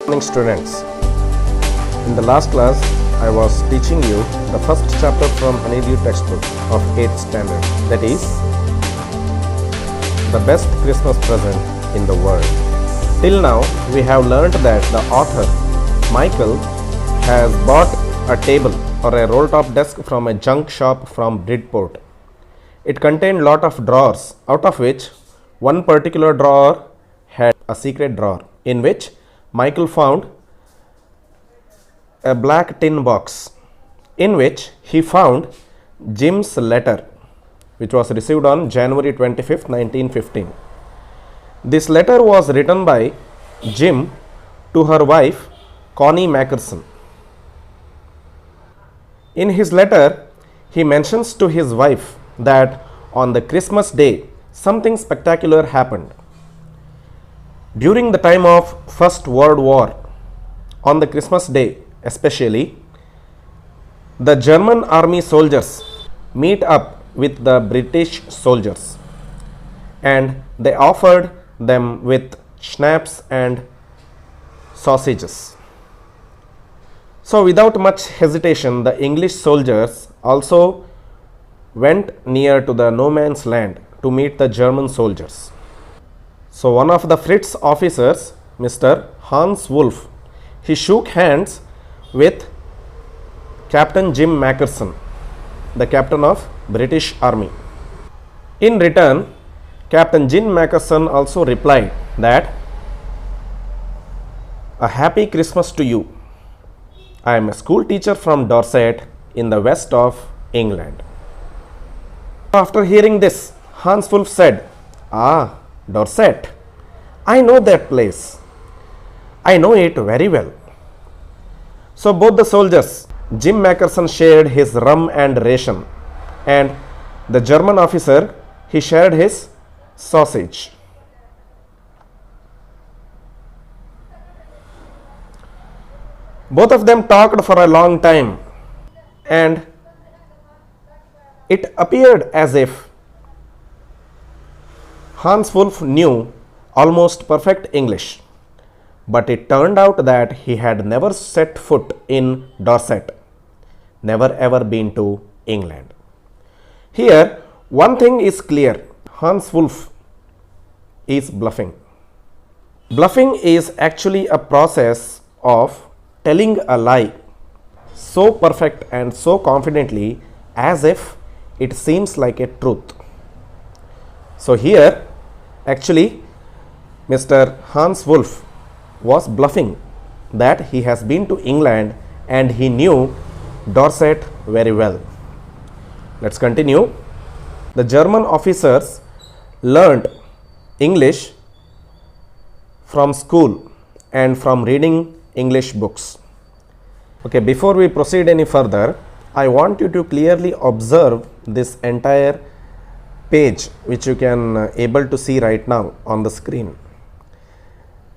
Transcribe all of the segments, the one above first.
Morning students. In the last class, I was teaching you the first chapter from Honeydew textbook of 8th standard, that is, the best Christmas present in the world. Till now, we have learnt that the author, Michael, has bought a table or a roll-top desk from a junk shop from Bridport. It contained lot of drawers, out of which one particular drawer had a secret drawer in which Michael found a black tin box in which he found Jim's letter, which was received on January 25th, 1915. This letter was written by Jim to her wife, Connie Mackerson. In his letter, he mentions to his wife that on the Christmas day, something spectacular happened. During the time of First World War, on the Christmas day especially, the German army soldiers meet up with the British soldiers and they offered them with schnapps and sausages. So without much hesitation, the English soldiers also went near to the no man's land to meet the German soldiers. So one of the Fritz officers, Mr. Hans Wolff, he shook hands with Captain Jim Mackerson, the captain of British Army. In return, Captain Jim Mackerson also replied that, "A happy Christmas to you. I am a school teacher from Dorset in the west of England." After hearing this, Hans Wolff said, "Ah, Dorset, I know that place. I know it very well." So both the soldiers, Jim Mackerson shared his rum and ration, and the German officer, he shared his sausage. Both of them talked for a long time, and it appeared as if Hans Wolff knew almost perfect English, but it turned out that he had never set foot in Dorset, never ever been to England. Here, one thing is clear: Hans Wolff is bluffing. Bluffing is actually a process of telling a lie so perfect and so confidently as if it seems like a truth. So here, actually, Mr. Hans Wolff was bluffing that he has been to England and he knew Dorset very well. Let's continue. The German officers learned English from school and from reading English books. Okay, before we proceed any further, I want you to clearly observe this entire page which you can able to see right now on the screen.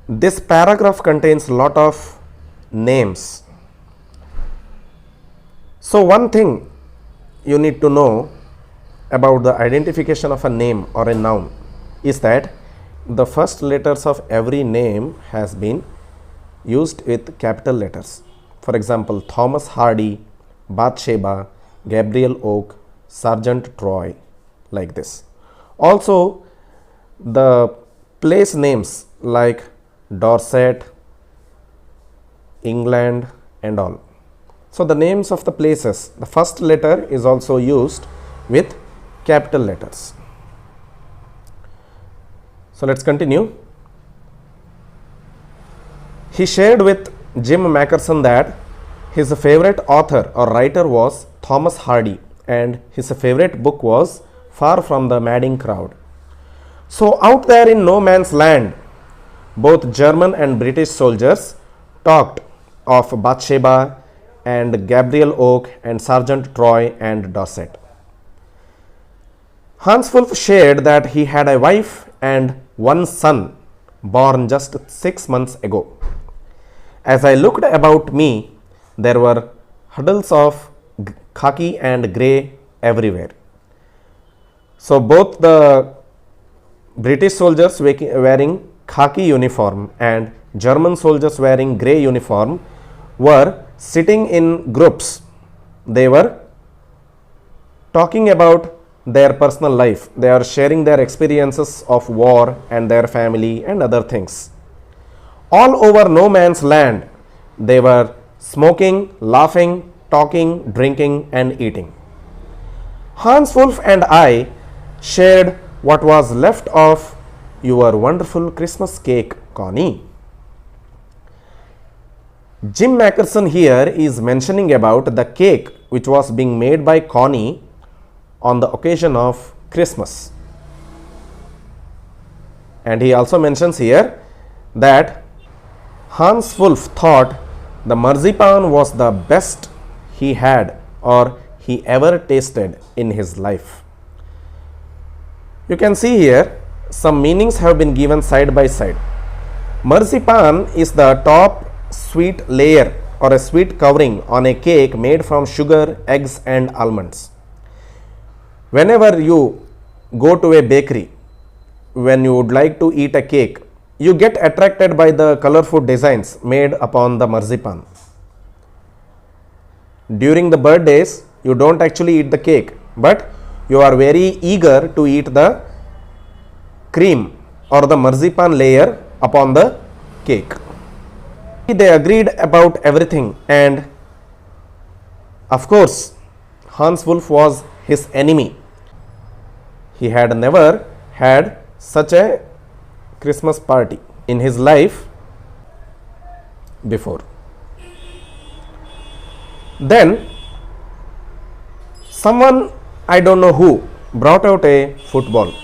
This paragraph contains a lot of names. So one thing you need to know about the identification of a name or a noun is that the first letters of every name has been used with capital letters. For example, Thomas Hardy, Bathsheba, Gabriel Oak, Sergeant Troy, like this. Also, the place names like Dorset, England and all. So the names of the places, the first letter is also used with capital letters. So let's continue. He shared with Jim Mackerson that his favorite author or writer was Thomas Hardy and his favorite book was Far from the Madding Crowd. So out there in no man's land, both German and British soldiers talked of Bathsheba and Gabriel Oak and Sergeant Troy and Dorset. Hans Wolff shared that he had a wife and one son born just 6 months ago. As I looked about me, there were huddles of khaki and grey everywhere. So both the British soldiers wearing khaki uniform and German soldiers wearing grey uniform were sitting in groups. They were talking about their personal life. They are sharing their experiences of war and their family and other things. All over no man's land, they were smoking, laughing, talking, drinking, and eating. Hans Wolf and I shared what was left of your wonderful Christmas cake, Connie. Jim Mackerson here is mentioning about the cake which was being made by Connie on the occasion of Christmas. And he also mentions here that Hans Wolf thought the marzipan was the best he had or he ever tasted in his life. You can see here some meanings have been given side by side. Marzipan is the top sweet layer or a sweet covering on a cake made from sugar, eggs and almonds. Whenever you go to a bakery, when you would like to eat a cake, you get attracted by the colorful designs made upon the marzipan. During the birthdays, you don't actually eat the cake, but you are very eager to eat the cream or the marzipan layer upon the cake. They agreed about everything, and of course Hans Wolf was his enemy. He had never had such a Christmas party in his life before. Then someone, I don't know who, brought out a football.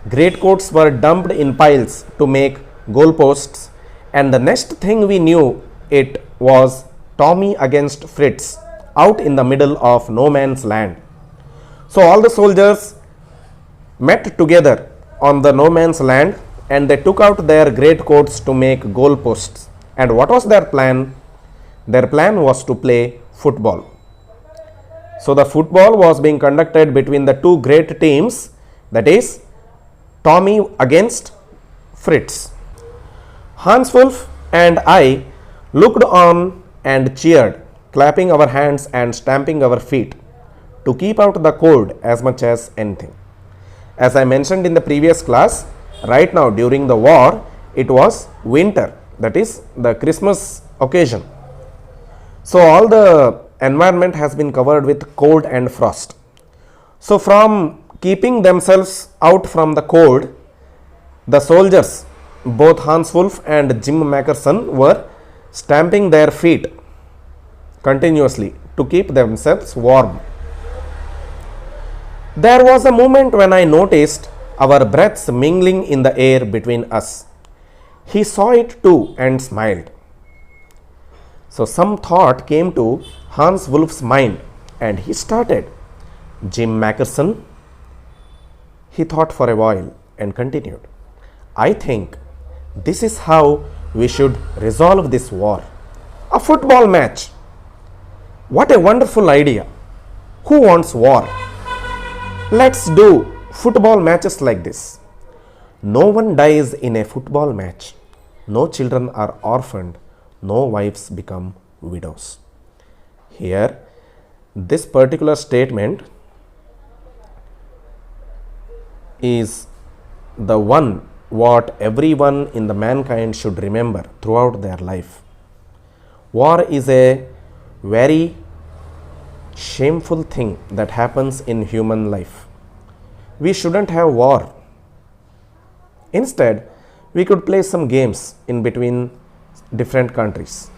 Greatcoats were dumped in piles to make goalposts, and the next thing we knew, it was Tommy against Fritz out in the middle of no man's land. So all the soldiers met together on the no man's land and they took out their greatcoats to make goalposts. And what was their plan? Their plan was to play football. So the football was being conducted between the two great teams, that is Tommy against Fritz. Hans Wolf and I looked on and cheered, clapping our hands and stamping our feet to keep out the cold as much as anything. As I mentioned in the previous class, right now during the war, it was winter, that is the Christmas occasion. So all the environment has been covered with cold and frost. So from keeping themselves out from the cold, the soldiers, both Hans Wolf and Jim Mackerson, were stamping their feet continuously to keep themselves warm. There was a moment when I noticed our breaths mingling in the air between us. He saw it too and smiled. So some thought came to Hans Wolf's mind and he started. Jim Mackerson, he thought for a while and continued. I think this is how we should resolve this war. A football match. What a wonderful idea. Who wants war? Let's do football matches like this. No one dies in a football match. No children are orphaned. No wives become widows. Here, this particular statement is the one what everyone in the mankind should remember throughout their life. War is a very shameful thing that happens in human life. We shouldn't have war. Instead, we could play some games in between different countries.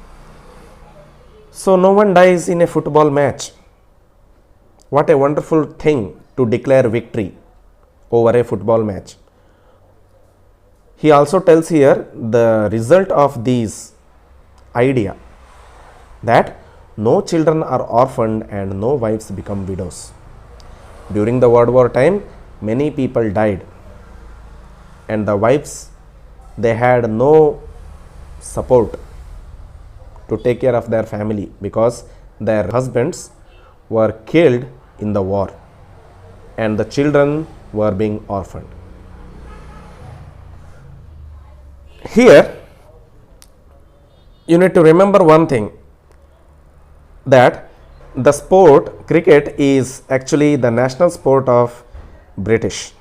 So no one dies in a football match. What a wonderful thing to declare victory over a football match. He also tells here the result of these idea, that no children are orphaned and no wives become widows. During the World War time, many people died and the wives, they had no support to take care of their family because their husbands were killed in the war and the children were being orphaned. Here, You need to remember one thing, that the sport cricket is actually the national sport of British.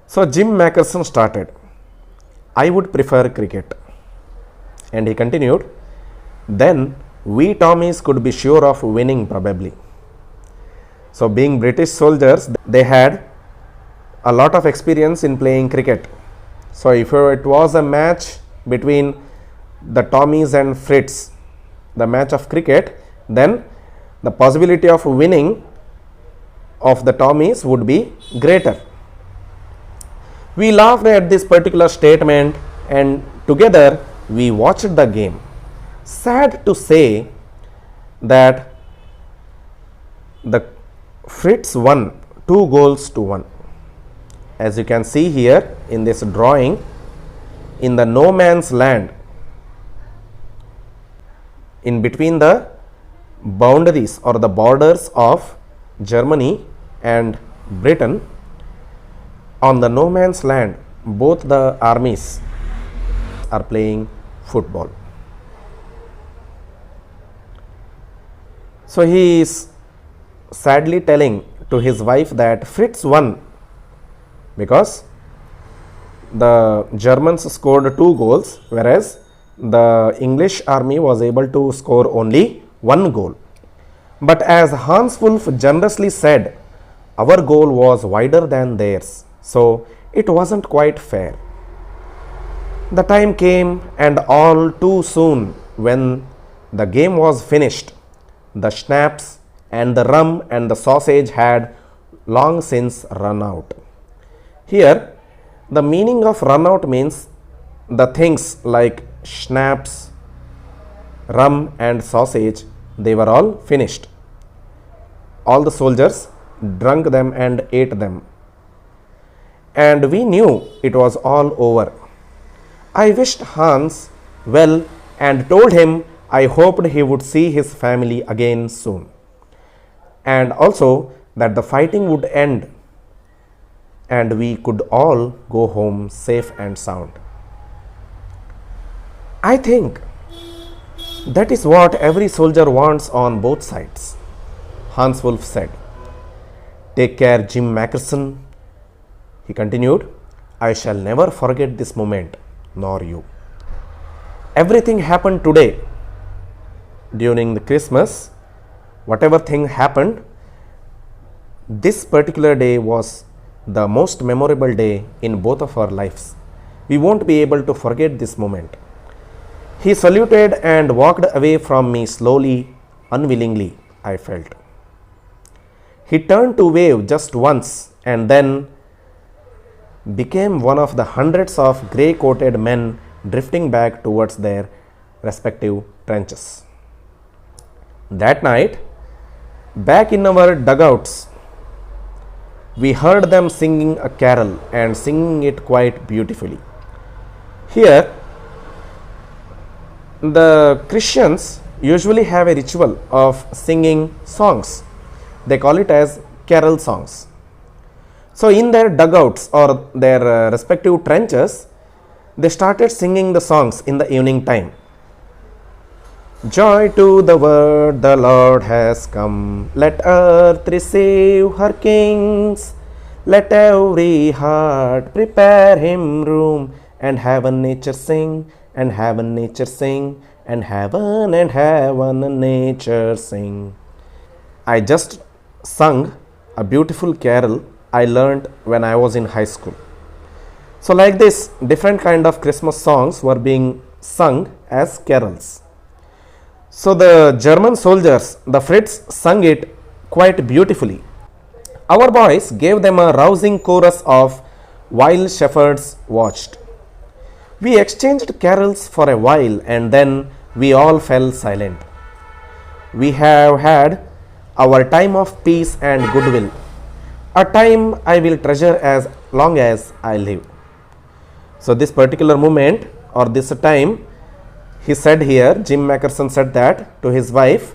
So Jim Mackerson started, I would prefer cricket. And he continued, then we Tommies could be sure of winning probably. So being British soldiers, they had a lot of experience in playing cricket. So if it was a match between the Tommies and Fritz, the match of cricket, then the possibility of winning of the Tommies would be greater. We laughed at this particular statement and together we watched the game. Sad to say that the Fritz won 2-1. As you can see here in this drawing, in the no man's land, in between the boundaries or the borders of Germany and Britain, on the no man's land, both the armies are playing football. So he is sadly telling to his wife that Fritz won because the Germans scored 2 goals, whereas the English army was able to score only 1 goal. But as Hans Wolff generously said, our goal was wider than theirs, so it wasn't quite fair. The time came, and all too soon, when the game was finished, the schnapps and the rum and the sausage had long since run out. Here, the meaning of run out means the things like schnapps, rum and sausage, they were all finished. All the soldiers drank them and ate them. And we knew it was all over. I wished Hans well and told him I hoped he would see his family again soon. And also that the fighting would end and we could all go home safe and sound. I think that is what every soldier wants on both sides, Hans Wolff said. Take care, Jim Mackerson. He continued, I shall never forget this moment, nor you. Everything happened today. During the Christmas, whatever thing happened, this particular day was the most memorable day in both of our lives. We won't be able to forget this moment. He saluted and walked away from me slowly, unwillingly, I felt. He turned to wave just once and then became one of the hundreds of grey-coated men drifting back towards their respective trenches. That night, back in our dugouts, we heard them singing a carol and singing it quite beautifully. Here, the Christians usually have a ritual of singing songs. They call it as carol songs. So in their dugouts or their respective trenches, they started singing the songs in the evening time. Joy to the world, the Lord has come. Let earth receive her kings. Let every heart prepare him room. And heaven nature sing, and heaven nature sing, and heaven and nature sing. I just sung a beautiful carol I learned when I was in high school. So like this, different kind of Christmas songs were being sung as carols. So the German soldiers, the Fritz, sung it quite beautifully. Our boys gave them a rousing chorus of While Shepherds Watched. We exchanged carols for a while and then we all fell silent. We have had our time of peace and goodwill, a time I will treasure as long as I live. So this particular moment or this time, he said here, Jim Mackerson said that to his wife,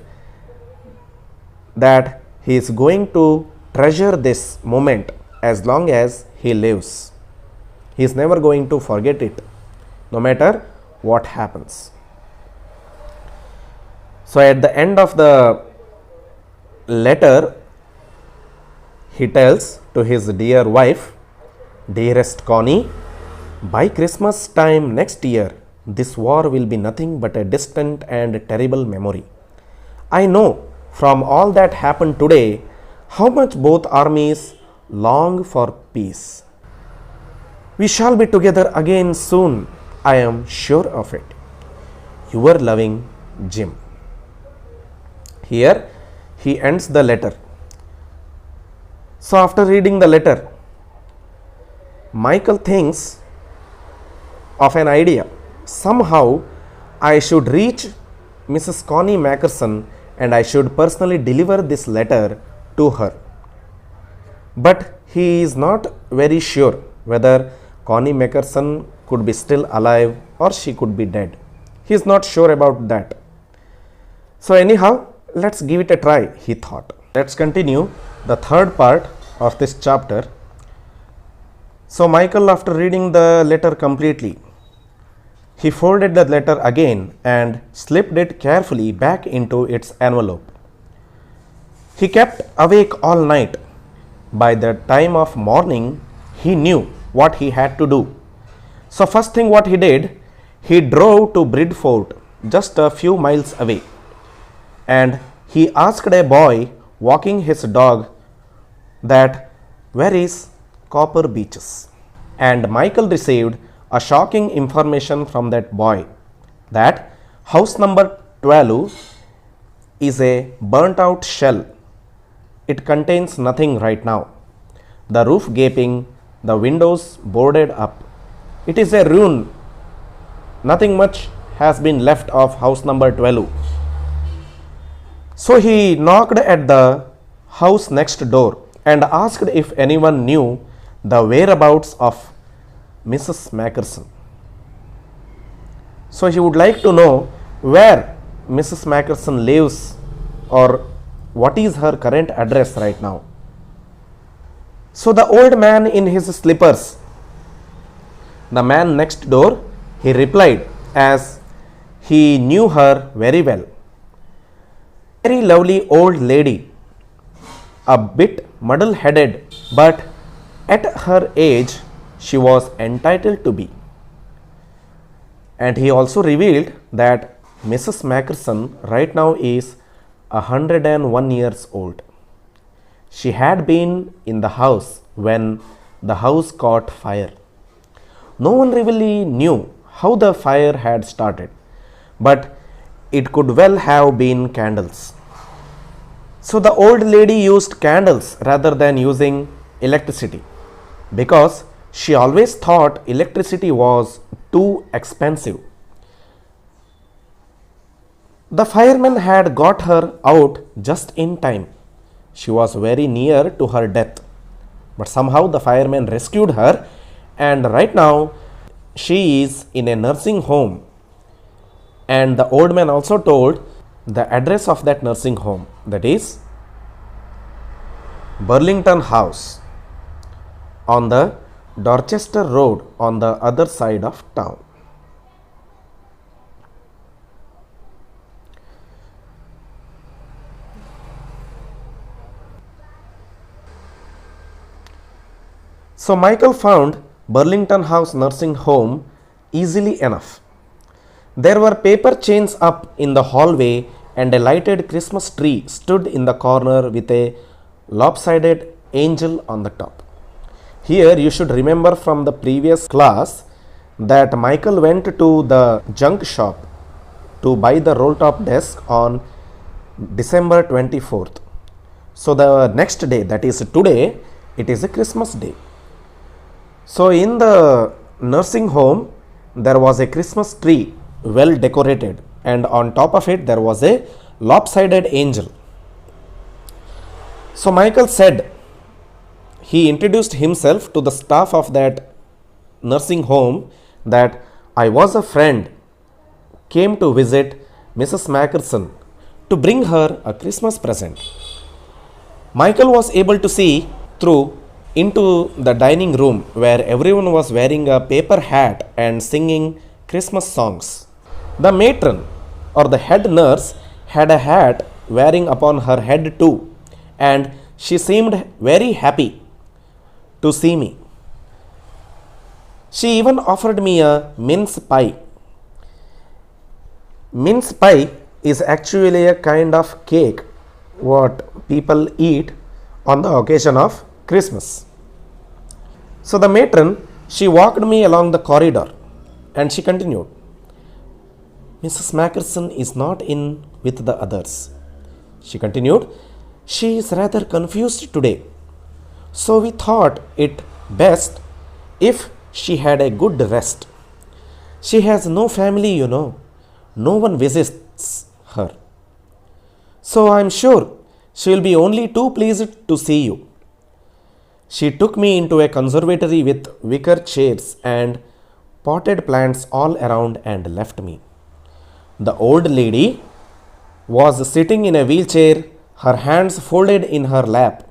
that he is going to treasure this moment as long as he lives. He is never going to forget it, no matter what happens. So at the end of the letter, he tells to his dear wife, "Dearest Connie, by Christmas time next year, this war will be nothing but a distant and terrible memory. I know from all that happened today how much both armies long for peace. We shall be together again soon, I am sure of it. Your loving Jim." Here he ends the letter. So after reading the letter, Michael thinks of an idea. Somehow I should reach Mrs. Connie Mackerson and I should personally deliver this letter to her. But he is not very sure whether Connie Mackerson could be still alive or she could be dead. He is not sure about that. So anyhow, let's give it a try, he thought. Let's continue the third part of this chapter. So Michael, after reading the letter completely, he folded the letter again and slipped it carefully back into its envelope. He kept awake all night. By the time of morning, he knew what he had to do. So first thing what he did, he drove to Bridfort, just a few miles away, and he asked a boy walking his dog that where is Copper Beeches. And Michael received a shocking information from that boy that house number 12 is a burnt out shell. It contains nothing right now. The roof gaping, the windows boarded up. It is a ruin. Nothing much has been left of house number 12. So he knocked at the house next door and asked if anyone knew the whereabouts of Mrs. Mackerson. So he would like to know where Mrs. Mackerson lives or what is her current address right now. So the old man in his slippers, the man next door, he replied as he knew her very well. Very lovely old lady, a bit muddle-headed, but at her age she was entitled to be. And he also revealed that Mrs. Mackerson right now is 101 years old. She had been in the house when the house caught fire. No one really knew how the fire had started, but it could well have been candles. So the old lady used candles rather than using electricity because she always thought electricity was too expensive. The firemen had got her out just in time. She was very near to her death, but somehow the firemen rescued her, and right now she is in a nursing home. And the old man also told the address of that nursing home, that is Burlington House on the Dorchester Road on the other side of town. So Michael found Burlington House nursing home easily enough. There were paper chains up in the hallway and a lighted Christmas tree stood in the corner with a lopsided angel on the top. Here you should remember from the previous class that Michael went to the junk shop to buy the roll top desk on December 24th. So the next day, that is today, it is a Christmas day. So in the nursing home there was a Christmas tree well decorated, and on top of it there was a lopsided angel. So Michael said, he introduced himself to the staff of that nursing home, that I was a friend, came to visit Mrs. Mackerson to bring her a Christmas present. Michael was able to see through into the dining room where everyone was wearing a paper hat and singing Christmas songs. The matron or the head nurse had a hat wearing upon her head too, and she seemed very happy to see me. She even offered me a mince pie. Mince pie is actually a kind of cake what people eat on the occasion of Christmas. So the matron, she walked me along the corridor and she continued, Mrs. Mackerson is not in with the others. She continued, she is rather confused today. So we thought it best if she had a good rest. She has no family, you know. No one visits her. So I am sure she will be only too pleased to see you. She took me into a conservatory with wicker chairs and potted plants all around and left me. The old lady was sitting in a wheelchair, her hands folded in her lap.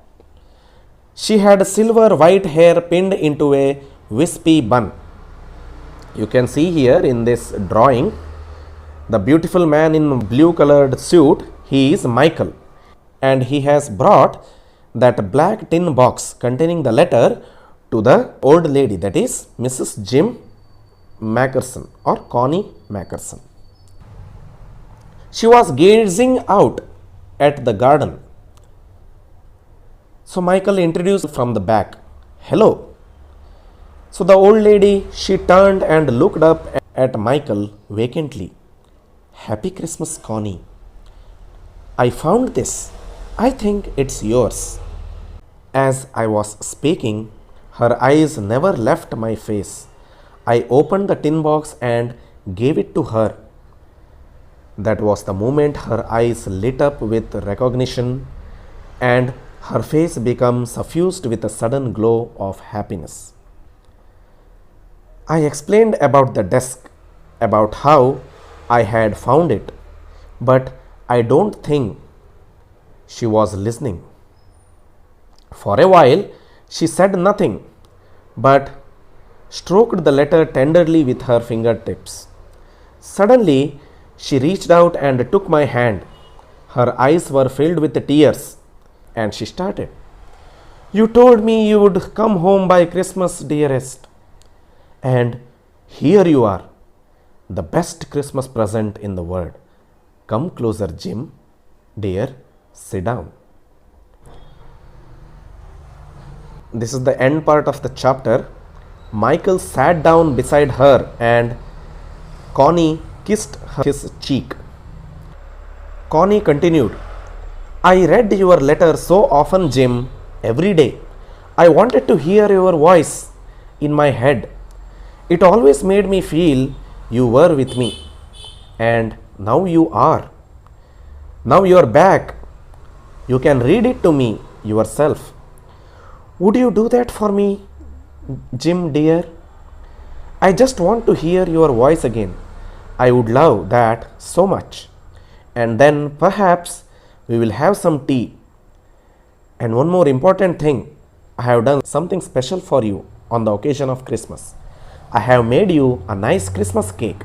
She had silver white hair pinned into a wispy bun. You can see here in this drawing the beautiful man in blue colored suit. He is Michael, and he has brought that black tin box containing the letter to the old lady, that is Mrs. Jim Mackerson or Connie Mackerson. She was gazing out at the garden. So Michael introduced from the back, hello. So the old lady, she turned and looked up at Michael vacantly. Happy Christmas, Connie. I found this. I think it's yours. As I was speaking, her eyes never left my face. I opened the tin box and gave it to her. That was the moment her eyes lit up with recognition and her face became suffused with a sudden glow of happiness. I explained about the desk, about how I had found it, but I don't think she was listening. For a while, she said nothing, but stroked the letter tenderly with her fingertips. Suddenly, she reached out and took my hand. Her eyes were filled with tears, and she started. You told me you would come home by Christmas, dearest. And here you are, the best Christmas present in the world. Come closer, Jim. Dear, sit down. This is the end part of the chapter. Michael sat down beside her and Connie kissed his cheek. Connie continued, I read your letter so often, Jim, every day. I wanted to hear your voice in my head. It always made me feel you were with me. And now you are. Now you are back. You can read it to me yourself. Would you do that for me, Jim dear? I just want to hear your voice again. I would love that so much. And then perhaps we will have some tea. And one more important thing, I have done something special for you on the occasion of Christmas. I have made you a nice Christmas cake,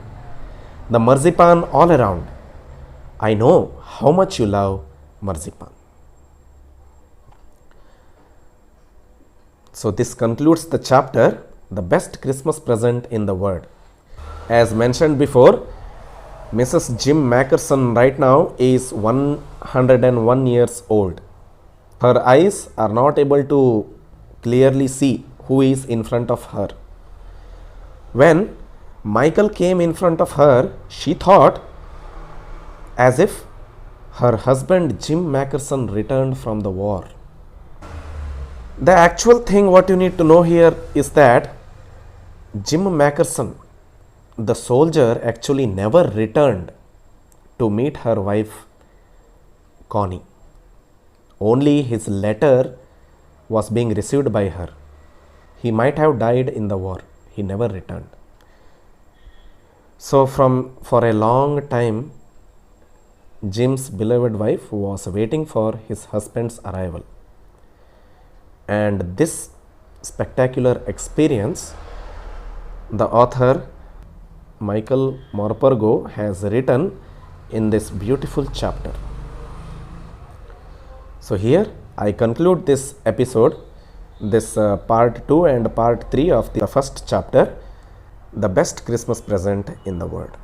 the marzipan all around. I know how much you love marzipan. So this concludes the chapter, the best Christmas present in the world. As mentioned before, Mrs. Jim Mackerson right now is 101 years old. Her eyes are not able to clearly see who is in front of her. When Michael came in front of her, she thought as if her husband Jim Mackerson returned from the war. The actual thing what you need to know here is that Jim Mackerson, the soldier, actually never returned to meet her wife Connie. Only his letter was being received by her. He might have died in the war. He never returned. So for a long time, Jim's beloved wife was waiting for his husband's arrival. And this spectacular experience, the author Michael Morpurgo has written in this beautiful chapter. So here I conclude this episode, this part 2 and part 3 of the first chapter, the best Christmas present in the world.